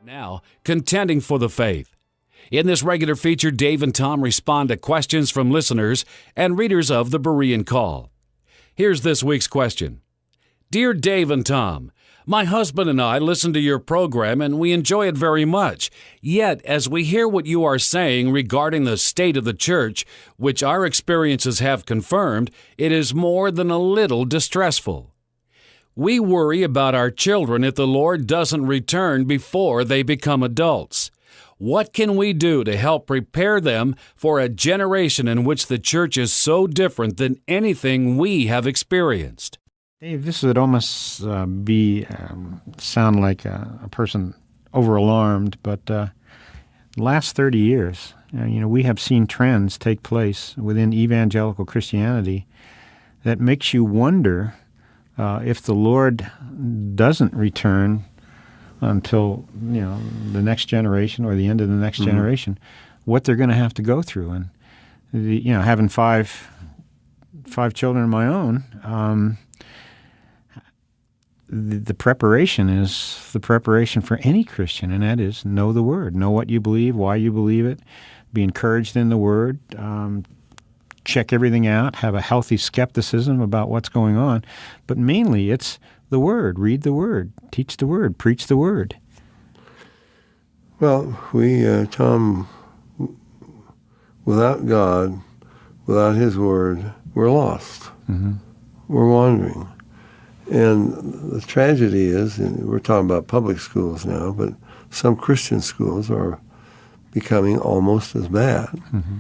Now, contending for the faith. In this regular feature, Dave and Tom respond to questions from listeners and readers of the Berean Call. Here's this week's question. Dear Dave and Tom, my husband and I listen to your program and we enjoy it very much. Yet, as we hear what you are saying regarding the state of the church, which our experiences have confirmed, it is more than a little distressful. We worry about our children if the Lord doesn't return before they become adults. What can we do to help prepare them for a generation in which the church is so different than anything we have experienced? Dave, this would almost sound like a person over-alarmed, but the last 30 years, we have seen trends take place within evangelical Christianity that makes you wonder if the Lord doesn't return until the next generation or the end of the next generation, what they're going to have to go through. And having five children of my own, the preparation is the preparation for any Christian, and that is know the Word, know what you believe, why you believe it, be encouraged in the Word. Check everything out, have a healthy skepticism about what's going on. But mainly it's the Word. Read the Word. Teach the Word. Preach the Word. Well, Tom, without God, without His Word, we're lost. Mm-hmm. We're wandering. And the tragedy is, and we're talking about public schools now, but some Christian schools are becoming almost as bad. Mm-hmm.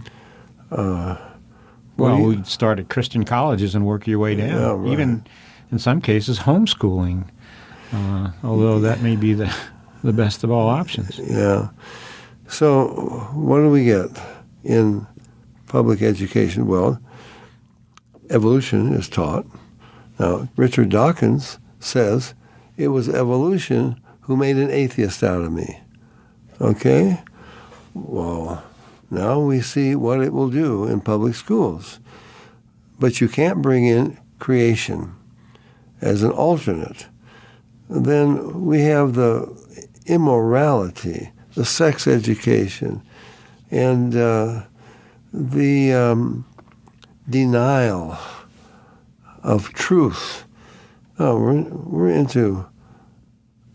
We start at Christian colleges and work your way down. Yeah, right. Even in some cases, homeschooling, although that may be the best of all options. Yeah. So what do we get in public education? Well, evolution is taught. Now, Richard Dawkins says, it was evolution who made an atheist out of me. Okay? Well, now we see what it will do in public schools. But you can't bring in creation as an alternate. Then we have the immorality, the sex education, and the denial of truth. Oh, we're into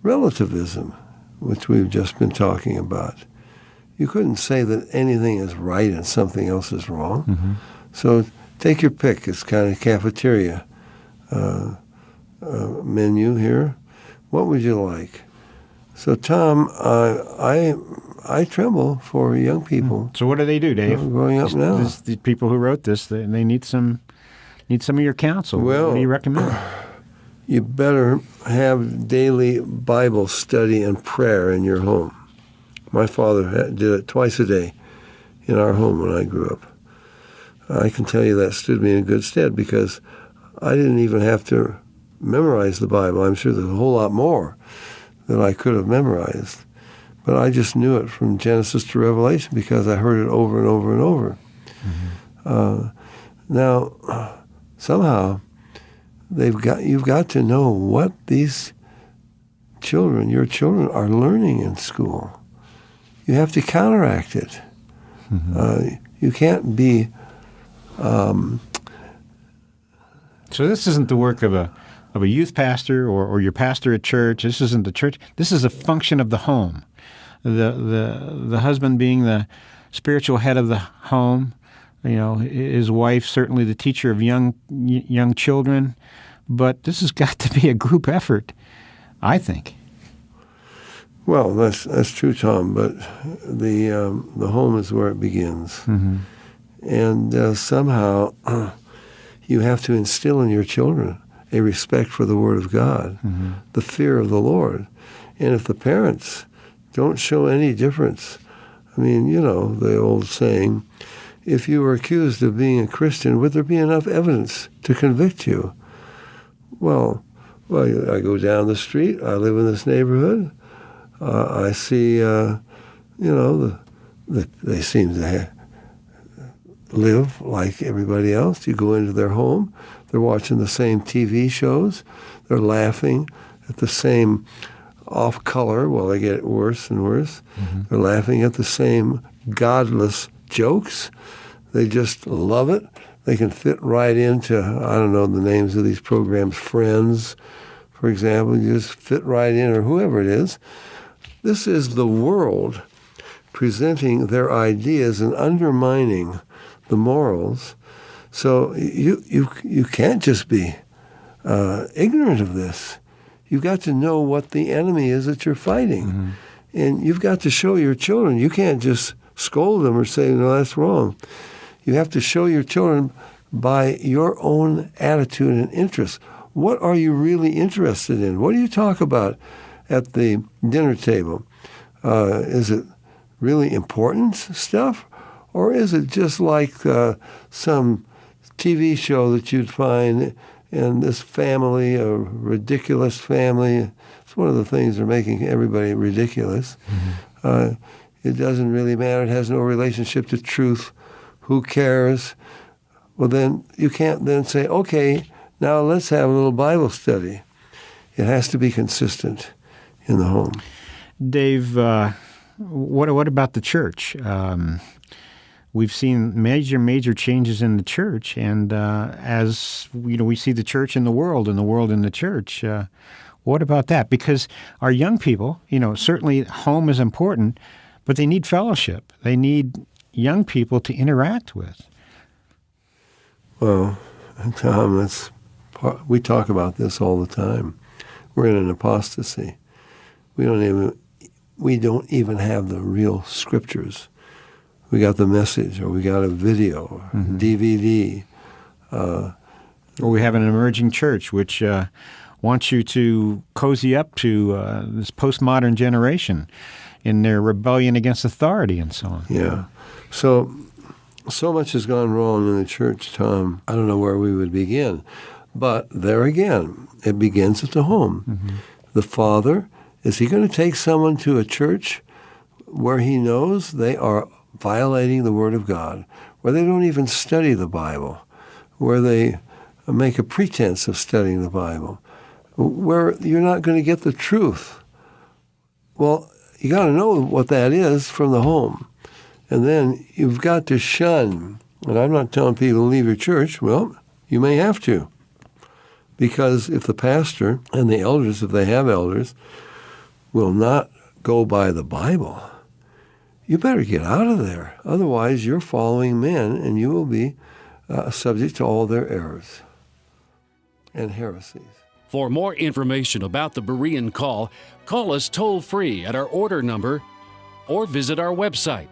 relativism, which we've just been talking about. You couldn't say that anything is right and something else is wrong. Mm-hmm. So take your pick. It's kind of cafeteria menu here. What would you like? So, Tom, I tremble for young people. So what do they do, Dave? Growing up now. The people who wrote this, they need some of your counsel. Well, what do you recommend? You better have daily Bible study and prayer in your home. My father did it twice a day in our home when I grew up. I can tell you that stood me in good stead because I didn't even have to memorize the Bible. I'm sure there's a whole lot more that I could have memorized. But I just knew it from Genesis to Revelation because I heard it over and over and over. Mm-hmm. Now, somehow, you've got to know what these your children are learning in school. You have to counteract it. Mm-hmm. You can't be... So this isn't the work of a youth pastor or your pastor at church. This isn't the church. This is a function of the home. The husband being the spiritual head of the home, his wife certainly the teacher of young children, but this has got to be a group effort, I think. Well, that's true, Tom. But the home is where it begins, mm-hmm. And somehow you have to instill in your children a respect for the Word of God, mm-hmm. the fear of the Lord, and if the parents don't show any difference, I mean, the old saying, if you were accused of being a Christian, would there be enough evidence to convict you? Well, I go down the street. I live in this neighborhood. I see, they seem to live like everybody else. You go into their home. They're watching the same TV shows. They're laughing at the same off color, well, they get worse and worse. They're laughing at the same godless jokes. They just love it. They can fit right into, I don't know the names of these programs, Friends, for example. You just fit right in, or whoever it is. This is the world presenting their ideas and undermining the morals. So you can't just be ignorant of this. You've got to know what the enemy is that you're fighting. And you've got to show your children. You can't just scold them or say, no, that's wrong. You have to show your children by your own attitude and interest. What are you really interested in? What do you talk about at the dinner table? Is it really important stuff? Or is it just like some TV show that you'd find in this family, a ridiculous family? It's one of the things that are making everybody ridiculous. It doesn't really matter. It has no relationship to truth. Who cares? Well, then you can't then say, okay, now let's have a little Bible study. It has to be consistent in the home. Dave, what about the church? We've seen major changes in the church, and as we see the church in the world, and the world in the church. What about that? Because our young people, certainly home is important, but they need fellowship. They need young people to interact with. Well, Tom, we talk about this all the time. We're in an apostasy. We don't even have the real scriptures. We got the message, or we got a video, or DVD. Or we have an emerging church which wants you to cozy up to this postmodern generation in their rebellion against authority and so on. Yeah. So much has gone wrong in the church, Tom. I don't know where we would begin. But there again, it begins at the home. The father, is he going to take someone to a church where he knows they are violating the Word of God, where they don't even study the Bible, where they make a pretense of studying the Bible, where you're not going to get the truth? Well, you got to know what that is from the home. And then you've got to shun. And I'm not telling people to leave your church. Well, you may have to. Because if the pastor and the elders, if they have elders, will not go by the Bible, you better get out of there. Otherwise, you're following men, and you will be subject to all their errors and heresies. For more information about the Berean Call, call us toll-free at our order number or visit our website,